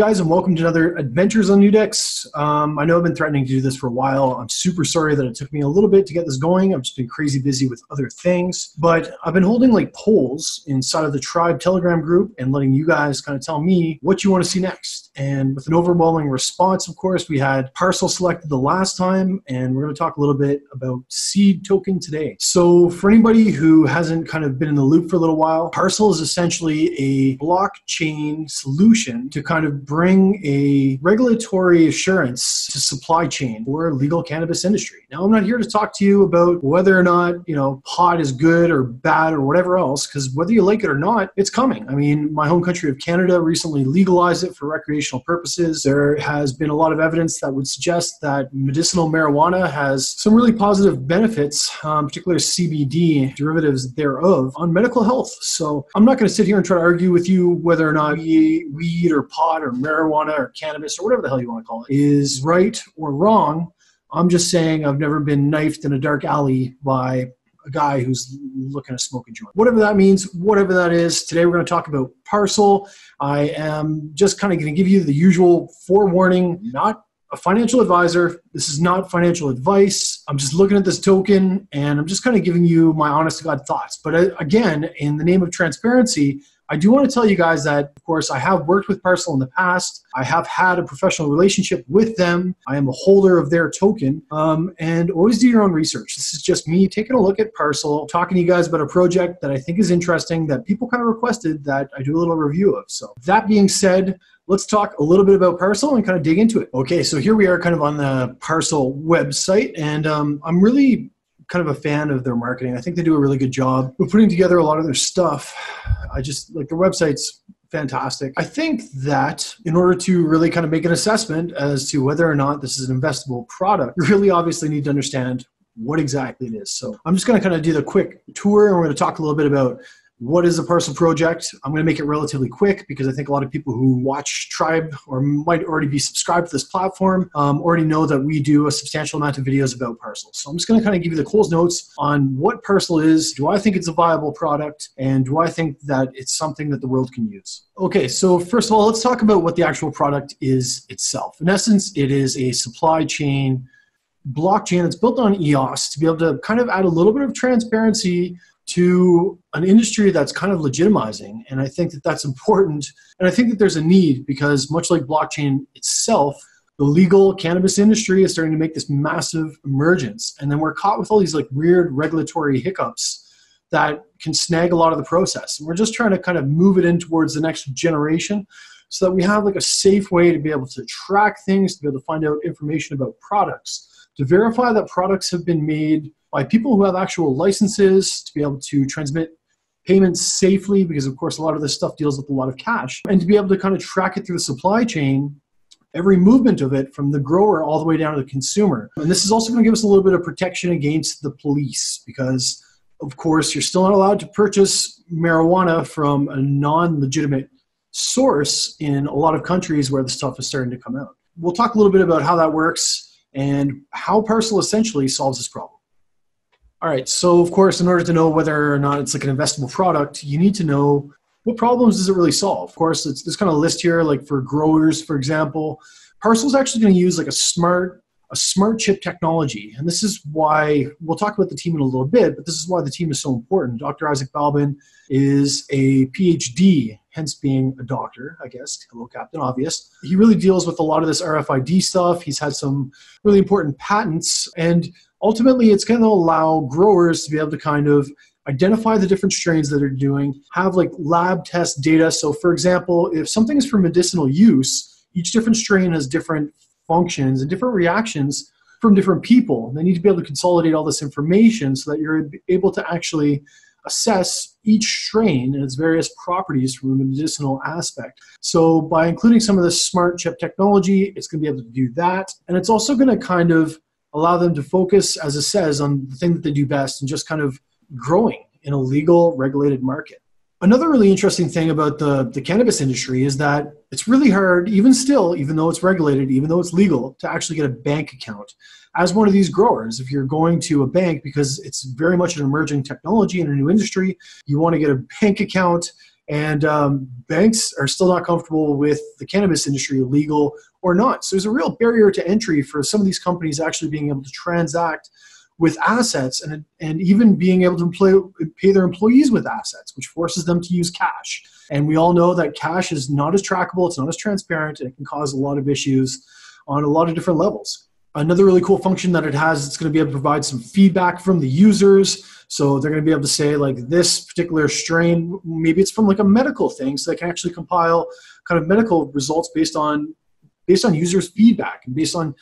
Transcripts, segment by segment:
guys, and welcome to another Adventures on NewDex. I know I've been threatening to do this for a while. I'm super sorry that it took me a little bit to get this going. I've just been crazy busy with other things. But I've been holding like polls inside of the Trybe Telegram group and letting you guys kind of tell me what you want to see next. And with an overwhelming response, of course, we had Parsl selected the last time, and we're going to talk a little bit about Seed Token today. So for anybody who hasn't kind of been in the loop for a little while, Parsl is essentially a blockchain solution to kind of bring a regulatory assurance to supply chain for legal cannabis industry. Now, I'm not here to talk to you about whether or not, pot is good or bad or whatever else, because whether you like it or not, it's coming. I mean, my home country of Canada recently legalized it for recreational purposes. There has been a lot of evidence that would suggest that medicinal marijuana has some really positive benefits, particularly CBD derivatives thereof, on medical health. So I'm not going to sit here and try to argue with you whether or not weed or pot or marijuana or cannabis or whatever the hell you want to call it is right or wrong. I'm just saying I've never been knifed in a dark alley by a guy who's looking to smoke a joint. Whatever that means, whatever that is, today we're going to talk about Parsl. I am just kind of going to give you the usual forewarning, not a financial advisor. This is not financial advice. I'm just looking at this token and I'm just kind of giving you my honest to God thoughts. But again, in the name of transparency, I do want to tell you guys that, of course, I have worked with Parsl in the past. I have had a professional relationship with them. I am a holder of their token. And always do your own research. This is just me taking a look at Parsl, talking to you guys about a project that I think is interesting that people kind of requested that I do a little review of. So that being said, let's talk a little bit about Parsl and kind of dig into it. Okay, so here we are kind of on the Parsl website, and I'm really kind of a fan of their marketing. I think they do a really good job of putting together a lot of their stuff. I just like their website's fantastic. I think that in order to really kind of make an assessment as to whether or not this is an investable product, you really obviously need to understand what exactly it is. So I'm just going to kind of do the quick tour, and we're going to talk a little bit about what is the Parsl project. I'm going to make it relatively quick because I think a lot of people who watch Trybe or might already be subscribed to this platform already know that we do a substantial amount of videos about Parsl. So I'm just going to kind of give you the Coles Notes on what Parsl is. Do I think it's a viable product? And do I think that it's something that the world can use? Okay, so first of all, let's talk about what the actual product is itself. In essence, it is a supply chain blockchain that's built on EOS to be able to kind of add a little bit of transparency to an industry that's kind of legitimizing. And I think that that's important. And I think that there's a need because much like blockchain itself, the legal cannabis industry is starting to make this massive emergence. And then we're caught with all these like weird regulatory hiccups that can snag a lot of the process. And we're just trying to kind of move it in towards the next generation so that we have like a safe way to be able to track things, to be able to find out information about products, to verify that products have been made by people who have actual licenses, to be able to transmit payments safely, because of course a lot of this stuff deals with a lot of cash, and to be able to kind of track it through the supply chain, every movement of it from the grower all the way down to the consumer. And this is also going to give us a little bit of protection against the police, because of course you're still not allowed to purchase marijuana from a non-legitimate source in a lot of countries where the stuff is starting to come out. We'll talk a little bit about how that works and how Parsl essentially solves this problem. All right, so of course, in order to know whether or not it's like an investable product, you need to know what problems does it really solve. Of course, there's kind of a list here, like for growers, for example. Parsl is actually going to use like a smart chip technology, and this is why we'll talk about the team in a little bit. But this is why the team is so important. Dr. Isaac Balbin is a PhD, hence being a doctor, I guess. Hello, Captain Obvious. He really deals with a lot of this RFID stuff. He's had some really important patents, and ultimately, it's going to allow growers to be able to kind of identify the different strains that they're doing, have like lab test data. So for example, if something is for medicinal use, each different strain has different functions and different reactions from different people. They need to be able to consolidate all this information so that you're able to actually assess each strain and its various properties from a medicinal aspect. So by including some of this smart chip technology, it's going to be able to do that. And it's also going to kind of allow them to focus, as it says, on the thing that they do best and just kind of growing in a legal, regulated market. Another really interesting thing about the cannabis industry is that it's really hard, even still, even though it's regulated, even though it's legal, to actually get a bank account. As one of these growers, if you're going to a bank, because it's very much an emerging technology in a new industry, you want to get a bank account, And banks are still not comfortable with the cannabis industry, legal or not. So there's a real barrier to entry for some of these companies actually being able to transact with assets and even being able to pay their employees with assets, which forces them to use cash. And we all know that cash is not as trackable, it's not as transparent, and it can cause a lot of issues on a lot of different levels. Another really cool function that it has, it's going to be able to provide some feedback from the users. So they're going to be able to say, like, this particular strain, maybe it's from like a medical thing, so they can actually compile kind of medical results based on users' feedback and based on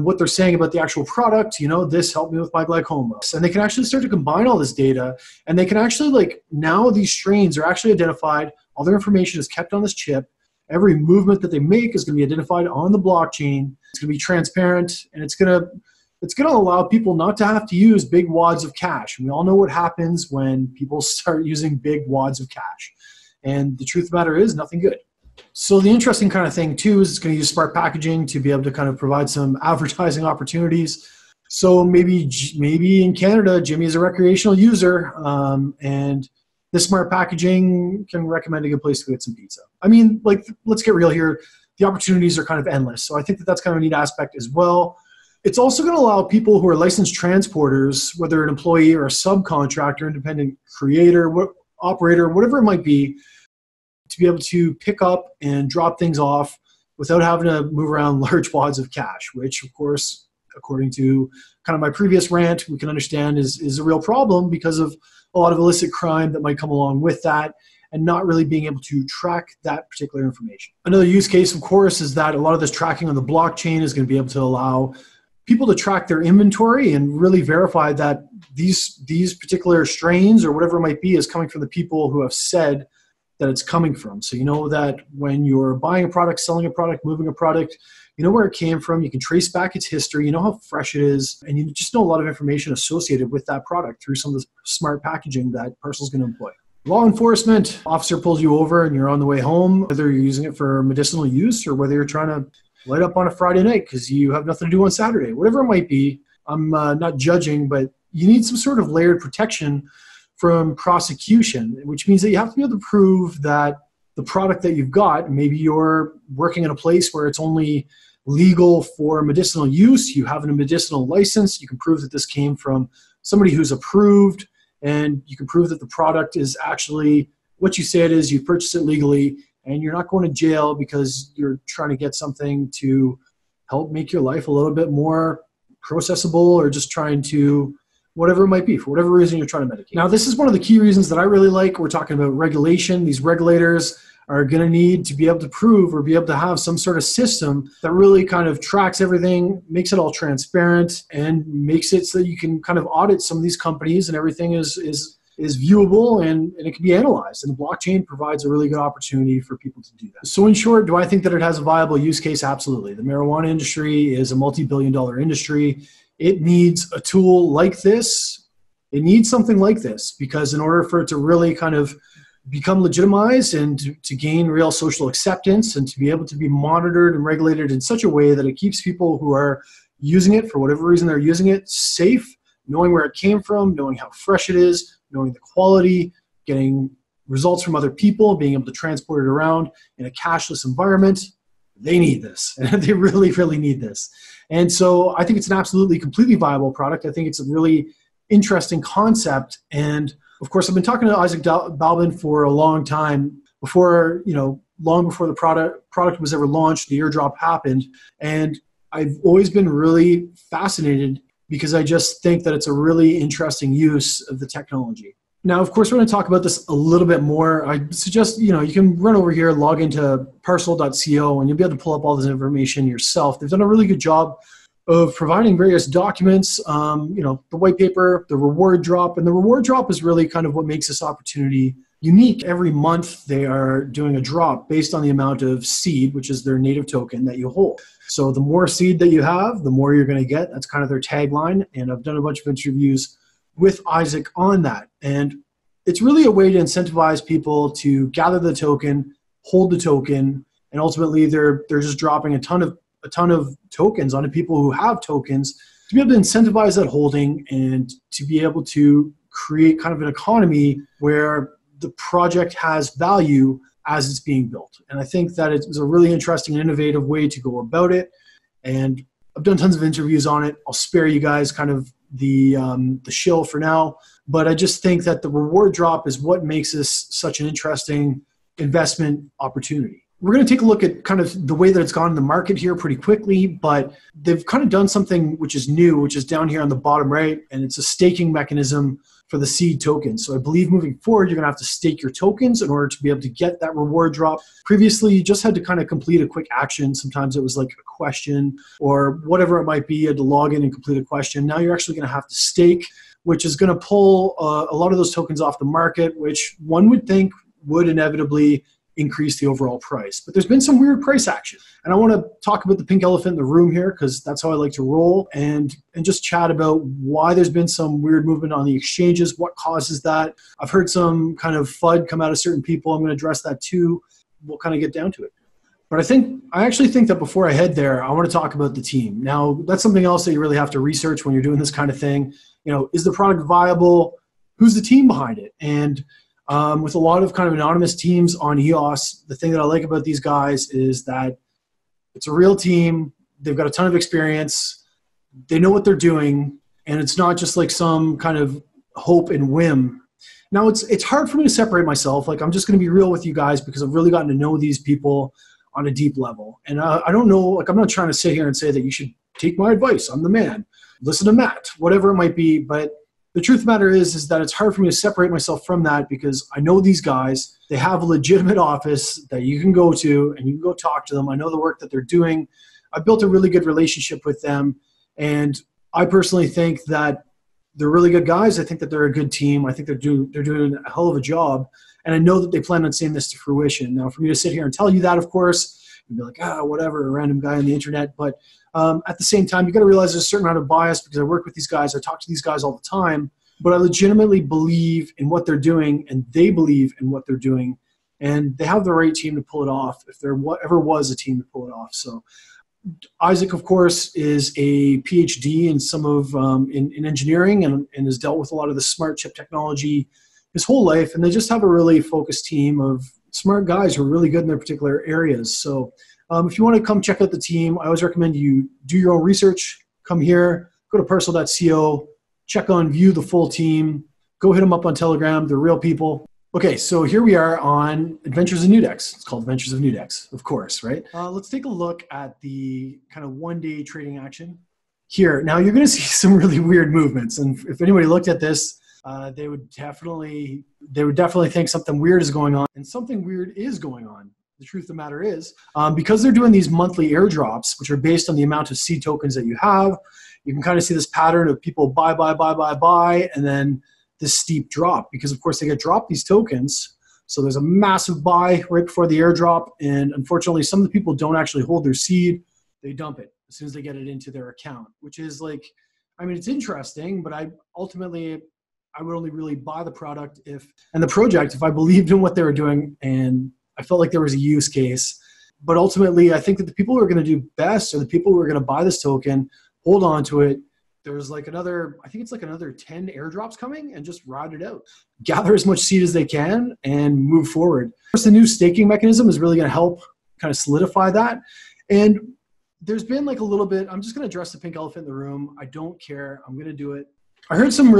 what they're saying about the actual product. You know, this helped me with my glaucoma. And they can actually start to combine all this data, and they can actually, like, now these strains are actually identified. All their information is kept on this chip. Every movement that they make is going to be identified on the blockchain. It's going to be transparent, and it's going to allow people not to have to use big wads of cash. And we all know what happens when people start using big wads of cash. And the truth of the matter is, nothing good. So the interesting kind of thing too is it's going to use smart packaging to be able to kind of provide some advertising opportunities. So maybe in Canada, Jimmy is a recreational user, and this smart packaging can recommend a good place to get some pizza. I mean, like, let's get real here. The opportunities are kind of endless. So I think that that's kind of a neat aspect as well. It's also going to allow people who are licensed transporters, whether an employee or a subcontractor, independent creator, operator, whatever it might be, to be able to pick up and drop things off without having to move around large wads of cash, which, of course, according to kind of my previous rant, we can understand is a real problem because of a lot of illicit crime that might come along with that, and not really being able to track that particular information. Another use case, of course, is that a lot of this tracking on the blockchain is going to be able to allow people to track their inventory and really verify that these particular strains or whatever it might be is coming from the people who have said that it's coming from. So you know that when you're buying a product, selling a product, moving a product, you know where it came from, you can trace back its history, you know how fresh it is, and you just know a lot of information associated with that product through some of the smart packaging that Parsl's going to employ. Law enforcement, officer pulls you over and you're on the way home, whether you're using it for medicinal use or whether you're trying to light up on a Friday night because you have nothing to do on Saturday, whatever it might be. I'm not judging, but you need some sort of layered protection from prosecution, which means that you have to be able to prove that the product that you've got, maybe you're working in a place where it's only legal for medicinal use, you have a medicinal license, you can prove that this came from somebody who's approved, and you can prove that the product is actually what you say it is, you purchased it legally, and you're not going to jail because you're trying to get something to help make your life a little bit more processable, or just trying to, whatever it might be, for whatever reason you're trying to medicate. Now, this is one of the key reasons that I really like. We're talking about regulation. These regulators are going to need to be able to prove or be able to have some sort of system that really kind of tracks everything, makes it all transparent, and makes it so that you can kind of audit some of these companies and everything is viewable and it can be analyzed. And the blockchain provides a really good opportunity for people to do that. So in short, do I think that it has a viable use case? Absolutely. The marijuana industry is a multi-billion-dollar industry. It needs a tool like this. It needs something like this, because in order for it to really kind of become legitimized and to gain real social acceptance and to be able to be monitored and regulated in such a way that it keeps people who are using it for whatever reason they're using it safe, knowing where it came from, knowing how fresh it is, knowing the quality, getting results from other people, being able to transport it around in a cashless environment, they need this. They really, really need this. And so I think it's an absolutely completely viable product. I think it's a really interesting concept. And of course, I've been talking to Isaac Balbin for a long time, before, long before the product was ever launched, the airdrop happened. And I've always been really fascinated because I just think that it's a really interesting use of the technology. Now, of course, we're going to talk about this a little bit more. I suggest, you can run over here, log into parsl.co, and you'll be able to pull up all this information yourself. They've done a really good job of providing various documents, the white paper, the reward drop. And the reward drop is really kind of what makes this opportunity unique. Every month, they are doing a drop based on the amount of seed, which is their native token that you hold. So the more seed that you have, the more you're going to get. That's kind of their tagline. And I've done a bunch of interviews with Isaac on that. And it's really a way to incentivize people to gather the token, hold the token, and ultimately they're just dropping a ton of tokens onto people who have tokens to be able to incentivize that holding and to be able to create kind of an economy where the project has value as it's being built. And I think that it's a really interesting and innovative way to go about it. And I've done tons of interviews on it. I'll spare you guys kind of the shill for now. But I just think that the reward drop is what makes this such an interesting investment opportunity. We're going to take a look at kind of the way that it's gone in the market here pretty quickly, but they've kind of done something which is new, which is down here on the bottom right, and it's a staking mechanism for the seed tokens. So I believe moving forward, you're going to have to stake your tokens in order to be able to get that reward drop. Previously, you just had to kind of complete a quick action. Sometimes it was like a question or whatever it might be. You had to log in and complete a question. Now you're actually going to have to stake, which is going to pull a lot of those tokens off the market, which one would think would inevitably increase the overall price. But there's been some weird price action. And I want to talk about the pink elephant in the room here because that's how I like to roll and just chat about why there's been some weird movement on the exchanges, what causes that. I've heard some kind of FUD come out of certain people. I'm going to address that too. We'll kind of get down to it. But I actually think that before I head there, I want to talk about the team. Now, that's something else that you really have to research when you're doing this kind of thing. You know, is the product viable? Who's the team behind it? And with a lot of kind of anonymous teams on EOS, the thing that I like about these guys is that it's a real team. They've got a ton of experience. They know what they're doing, and it's not just like some kind of hope and whim. Now, it's hard for me to separate myself. Like, I'm just going to be real with you guys because I've really gotten to know these people on a deep level. And I don't know, like, I'm not trying to sit here and say that you should take my advice. I'm the man. Listen to Matt, whatever it might be. But the truth of the matter is that it's hard for me to separate myself from that because I know these guys. They have a legitimate office that you can go to and you can go talk to them. I know the work that they're doing. I've built a really good relationship with them. And I personally think that they're really good guys. I think that they're a good team. I think they're doing a hell of a job. And I know that they plan on seeing this to fruition. Now, for me to sit here and tell you that, of course, you'd be like, whatever, a random guy on the internet. But at the same time, you got to realize there's a certain amount of bias because I work with these guys. I talk to these guys all the time. But I legitimately believe in what they're doing, and they believe in what they're doing. And they have the right team to pull it off if there ever was a team to pull it off. So Isaac, of course, is a PhD in some of in engineering and has dealt with a lot of the smart chip technology his whole life. And they just have a really focused team of smart guys who are really good in their particular areas. So if you want to come check out the team, I always recommend you do your own research. Come here, go to parsl.co, check on View the full team. Go hit them up on Telegram. They're real people. Okay, so here we are on Adventures of NewDex. It's called Adventures of NewDex, of course, right? Let's take a look at the kind of one-day trading action here. Now, you're going to see some really weird movements. And if anybody looked at this, they would definitely think something weird is going on. And something weird is going on. The truth of the matter is, because they're doing these monthly airdrops, which are based on the amount of seed tokens that you have, you can kind of see this pattern of people buy, and then this steep drop because, of course, they get dropped these tokens. So there's a massive buy right before the airdrop. And unfortunately, some of the people don't actually hold their seed. They dump it as soon as they get it into their account, which is like, I mean, it's interesting, but I would only really buy the product if the project if I believed in what they were doing and I felt like there was a use case. But ultimately, I think that the people who are going to do best are the people who are going to buy this token, hold on to it. There's like another 10 airdrops coming and just ride it out. Gather as much seed as they can and move forward. Of course, the new staking mechanism is really going to help kind of solidify that. And there's been like a little bit, I'm just going to address the pink elephant in the room. I don't care. I'm going to do it. I heard some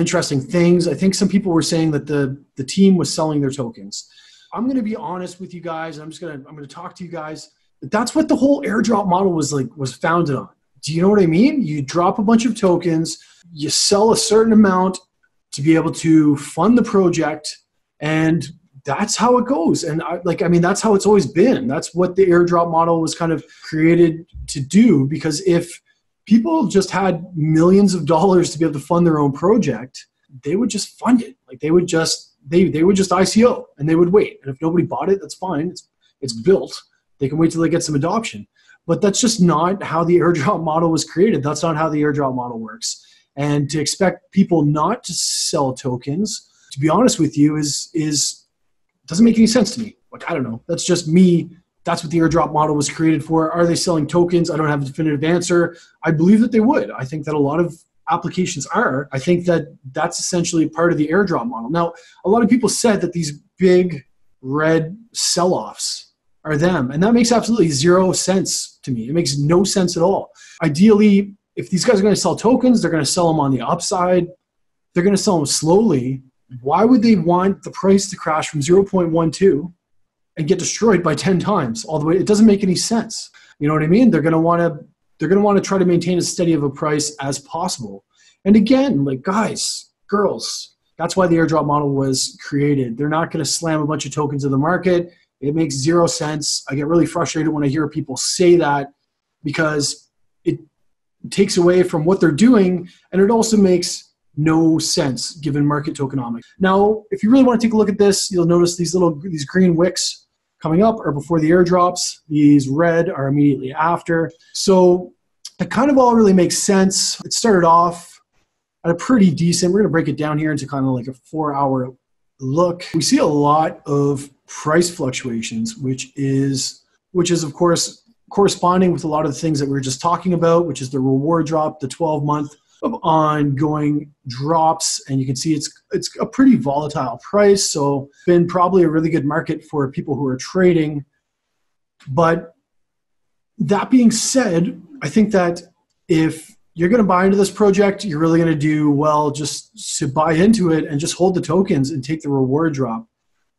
interesting things. I think some people were saying that the team was selling their tokens. I'm going to be honest with you guys. I'm going to talk to you guys. That's what the whole airdrop model was founded on. Do you know what I mean? You drop a bunch of tokens, you sell a certain amount to be able to fund the project, and that's how it goes. And that's how it's always been. That's what the airdrop model was kind of created to do, because if people just had millions of dollars to be able to fund their own project, they would just fund it. Like they would just ICO and they would wait. And if nobody bought it, that's fine. It's built. They can wait till they get some adoption. But that's just not how the airdrop model was created. That's not how the airdrop model works. And to expect people not to sell tokens, to be honest with you, doesn't make any sense to me. Like, I don't know. That's just me. That's what the airdrop model was created for. Are they selling tokens? I don't have a definitive answer. I believe that they would. I think that a lot of applications are, I think that that's essentially part of the airdrop model. Now, a lot of people said that these big red sell-offs are them, and that makes absolutely zero sense to me. It makes no sense at all. Ideally, if these guys are going to sell tokens, they're going to sell them on the upside. They're going to sell them slowly. Why would they want the price to crash from 0.12 and get destroyed by 10 times all the way? It doesn't make any sense. You know what I mean? They're going to want to try to maintain as steady of a price as possible. And again, like, guys, girls, that's why the airdrop model was created. They're not going to slam a bunch of tokens in the market. It makes zero sense. I get really frustrated when I hear people say that, because it takes away from what they're doing, and it also makes no sense given market tokenomics. Now, if you really want to take a look at this, you'll notice these green wicks coming up are before the airdrops. These red are immediately after. So it kind of all really makes sense. It started off at a pretty decent, we're going to break it down here into kind of like a 4-hour look. We see a lot of price fluctuations, which is of course corresponding with a lot of the things that we were just talking about, which is the reward drop, the 12-month of ongoing drops, and you can see it's a pretty volatile price. So been probably a really good market for people who are trading. But that being said, I think that if you're going to buy into this project, you're really going to do well just to buy into it and just hold the tokens and take the reward drop.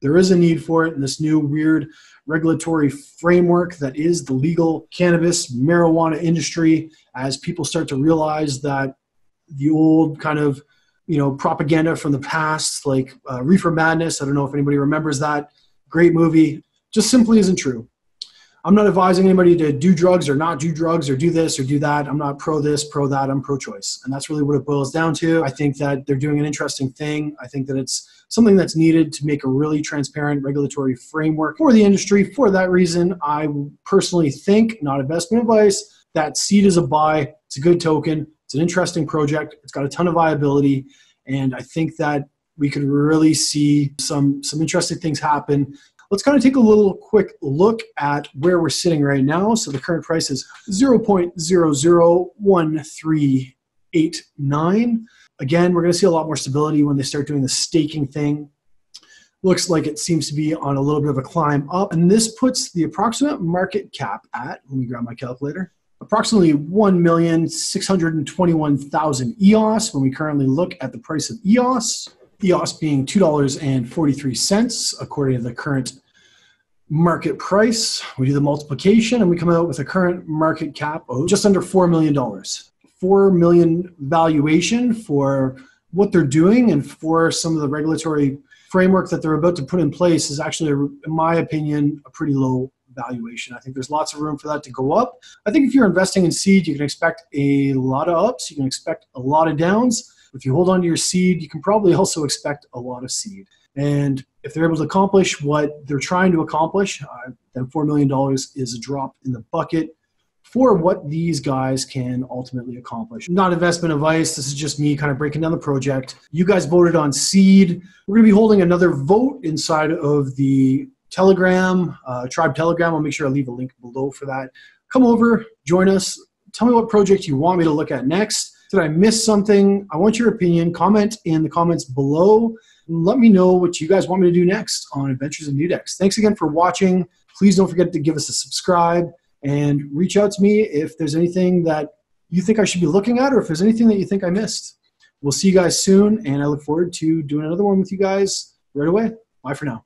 There is a need for it in this new weird regulatory framework that is the legal cannabis marijuana industry, as people start to realize that the old kind of, propaganda from the past, like Reefer Madness, I don't know if anybody remembers that, great movie, just simply isn't true. I'm not advising anybody to do drugs or not do drugs or do this or do that. I'm not pro this, pro that. I'm pro-choice. And that's really what it boils down to. I think that they're doing an interesting thing. I think that it's something that's needed to make a really transparent regulatory framework for the industry. For that reason, I personally think, not investment advice, that Seed is a buy. It's a good token. It's an interesting project. It's got a ton of viability. And I think that we could really see some interesting things happen. Let's kind of take a quick look at where we're sitting right now. So the current price is 0.001389. Again, we're going to see a lot more stability when they start doing the staking thing. Looks like it seems to be on a little bit of a climb up. And this puts the approximate market cap at, let me grab my calculator, approximately 1,621,000 EOS when we currently look at the price of EOS. EOS being $2.43 according to the current market price. We do the multiplication and we come out with a current market cap of just under $4 million. $4 million valuation for what they're doing and for some of the regulatory framework that they're about to put in place is actually, in my opinion, a pretty low valuation. I think there's lots of room for that to go up. I think if you're investing in Seed, you can expect a lot of ups, you can expect a lot of downs. If you hold on to your Seed, you can probably also expect a lot of Seed. And if they're able to accomplish what they're trying to accomplish, then $4 million is a drop in the bucket for what these guys can ultimately accomplish. Not investment advice. This is just me kind of breaking down the project. You guys voted on Seed. We're going to be holding another vote inside of the Telegram, Trybe Telegram. I'll make sure I leave a link below for that. Come over, join us. Tell me what project you want me to look at next. Did I miss something? I want your opinion. Comment in the comments below. Let me know what you guys want me to do next on Adventures in NewDex. Thanks again for watching. Please don't forget to give us a subscribe and reach out to me if there's anything that you think I should be looking at or if there's anything that you think I missed. We'll see you guys soon, and I look forward to doing another one with you guys right away. Bye for now.